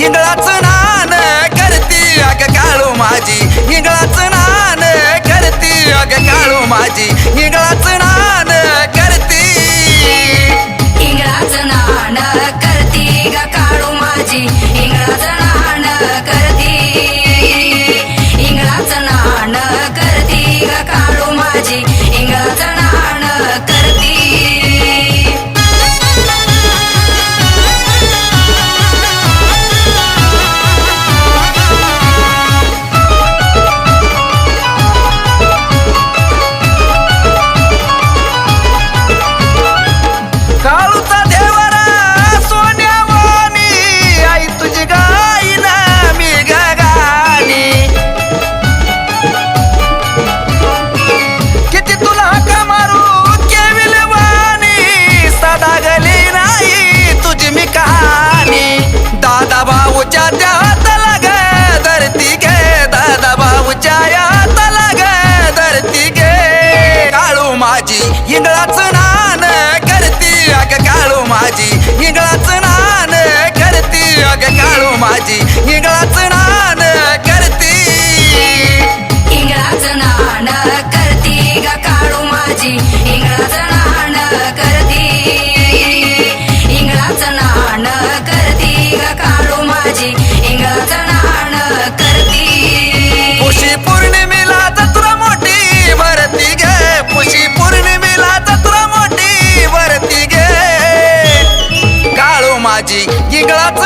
इंगळाच नान करती अग काळू माझी इंगळाच नान करती अग काळू माझी इंगळाच नान करती इंगळाच नाण करती ग काळू माझी इंगळाच नाण करती इंगळाच नाण करती ग काळू माझी इंगळाच नाण करती काळूचा देवरा सोन्यावानी आई तुझी गाईन मी गगानी किती तुला हाका मारू केविलवानी सदा गली नाही तुझी मी कहाणी दादा भाऊच्या त्या हाताला ग धरती गे दादा भाऊच्या हाताला ग धरती गे काळू माझी इंगळाच नान करती अग काळू माझी इंगळाच नान करती अग काळू माझी इंगळाच नान करती इंगळाच नाण करती ग काळू माझी इंगळाच नाण करती इंगळाच नाण करती ग काळू माझी इंगळाच नाण करती पुशी पौर्णिमेला जत्रा मोठी भरती गे पुशी पौर्णिमेला जत्रा मोठी भरती गे काळू माझी इंगळाच